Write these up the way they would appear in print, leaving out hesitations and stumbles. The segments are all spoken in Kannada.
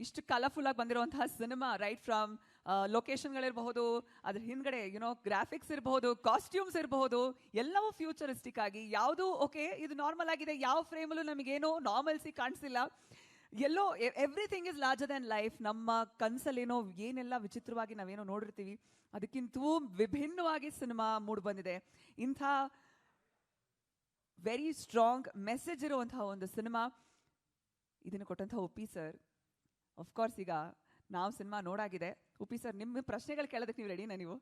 ಇಷ್ಟು ಕಲರ್ಫುಲ್ ಆಗಿ ಬಂದಿರುವಂತಹ ಸಿನಿಮಾ, ರೈಟ್ ಫ್ರಮ್ ಲೊಕೇಶನ್ಗಳಿರಬಹುದು, ಅದ್ರ ಹಿಂದ್ಗಡೆ ಗ್ರಾಫಿಕ್ಸ್ ಇರಬಹುದು, ಕಾಸ್ಟ್ಯೂಮ್ಸ್ ಇರಬಹುದು, ಎಲ್ಲವೂ ಫ್ಯೂಚರಿಸ್ಟಿಕ್ ಆಗಿ, ಯಾವುದು ಓಕೆ ಇದು ನಾರ್ಮಲ್ ಆಗಿದೆ, ಯಾವ ಫ್ರೇಮಲ್ಲೂ ನಮಗೇನೋ ನಾರ್ಮಲ್ಸಿ ಕಾಣಿಸಿಲ್ಲ, ಎಲ್ಲೋ everything is larger than life. ನಮ್ಮ ಕನಸಲ್ಲೇನೋ ಏನೆಲ್ಲ ವಿಚಿತ್ರವಾಗಿ ನಾವೇನೋ ನೋಡಿರ್ತೀವಿ ಅದಕ್ಕಿಂತೂ ವಿಭಿನ್ನವಾಗಿ ಸಿನಿಮಾ ಮೂಡ್ ಬಂದಿದೆ. ಇಂಥ ವೆರಿ ಸ್ಟ್ರಾಂಗ್ ಮೆಸೇಜ್ ಇರುವಂತಹ ಒಂದು ಸಿನಿಮಾ ಇದನ್ನು ಕೊಟ್ಟಂತಹ ಉಪ್ಪಿ ಸರ್. ಆಫ್ಕೋರ್ಸ್ ಈಗ ನಾವು ಸಿನಿಮಾ ನೋಡಾಗಿದೆ. ಉಪ್ಪಿ ಸರ್, ನಿಮ್ಮ ಪ್ರಶ್ನೆಗಳು ಕೇಳೋದಕ್ಕೆ ನೀವು ರೆಡಿನಾ? ನೀವು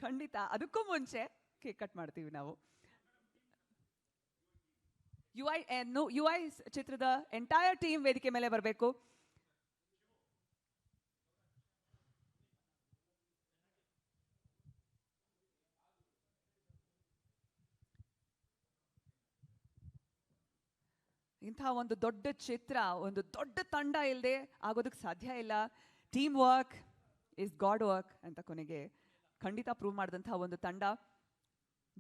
ಖಂಡಿತ. ಅದಕ್ಕೂ ಮುಂಚೆ ಕೇಕ್ ಕಟ್ ಮಾಡ್ತೀವಿ ನಾವು. ಯು ಐ ಚಿತ್ರದ ಎಂಟೈರ್ ಟೀಮ್ ವೇದಿಕೆ ಮೇಲೆ ಬರಬೇಕು. ಇಂಥ ಒಂದು ದೊಡ್ಡ ಚಿತ್ರ, ಒಂದು ದೊಡ್ಡ ತಂಡ ಇಲ್ಲದೆ ಆಗೋದಕ್ಕೆ ಸಾಧ್ಯ ಇಲ್ಲ. Team work is god work ಅಂತ ಕೊನೆಗೆ ಖಂಡಿತ ಪ್ರೂವ್ ಮಾಡಿದಂತಹ ಒಂದು ತಂಡ.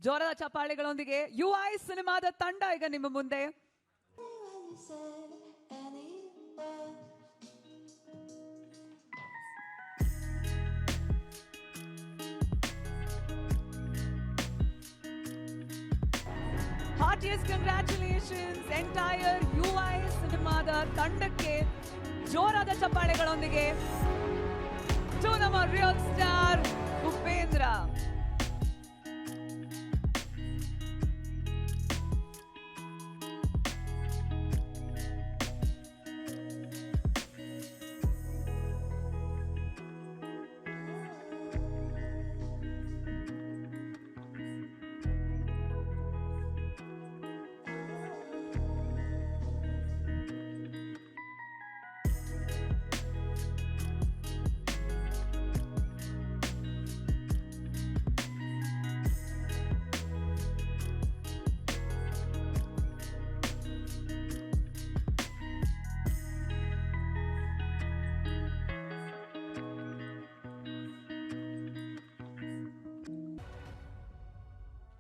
ಜೋರದ ಚಪ್ಪಾಳೆಗಳೊಂದಿಗೆ ಯು ಐ ಸಿನಿಮಾದ ತಂಡ ಈಗ ನಿಮ್ಮ ಮುಂದೆ. Heartiest congratulations entire UI ಸಿನಿಮಾದ ತಂಡಕ್ಕೆ. ಜೋರಾದ ಚಪ್ಪಾಳೆಗಳೊಂದಿಗೆ to ನಮ್ಮ ರಿಯಲ್ ಸ್ಟಾರ್ ಉಪೇಂದ್ರ.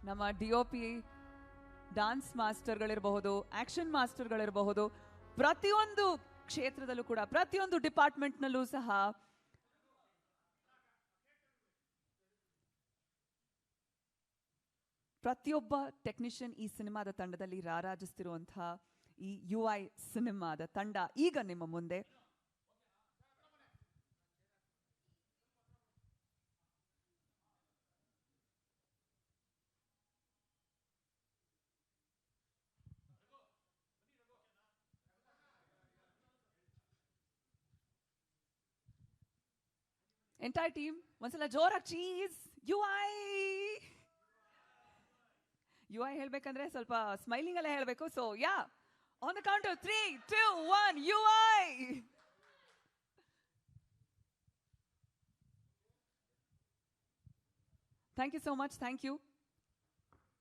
ನಮ್ಮ DOP, ಡಾನ್ಸ್ ಮಾಸ್ಟರ್ಗಳಿರಬಹುದು, ಆಕ್ಷನ್ ಮಾಸ್ಟರ್ಗಳಿರಬಹುದು, ಪ್ರತಿಯೊಂದು ಕ್ಷೇತ್ರದಲ್ಲೂ ಕೂಡ, ಪ್ರತಿಯೊಂದು ಡಿಪಾರ್ಟ್ಮೆಂಟ್ನಲ್ಲೂ ಸಹ ಪ್ರತಿಯೊಬ್ಬ ಟೆಕ್ನಿಷಿಯನ್ ಈ ಸಿನಿಮಾದ ತಂಡದಲ್ಲಿ ರಾರಾಜಿಸ್ತಿರುವಂತಹ ಈ UI ಸಿನಿಮಾದ ತಂಡ ಈಗ ನಿಮ್ಮ ಮುಂದೆ. ಎಂಟೈರ್ ಟೀಮ್ ಒಂದ್ಸಲ ಜೋರಾಗಿ ಚೀಸ್. ಯು ಐ ಹೇಳ್ಬೇಕಂದ್ರೆ ಸ್ವಲ್ಪ ಸ್ಮೈಲಿಂಗ್ ಅಲ್ಲೇ ಹೇಳ್ಬೇಕು. So yeah, on the count of 3, 2, 1, you I. Thank you so much. Thank you.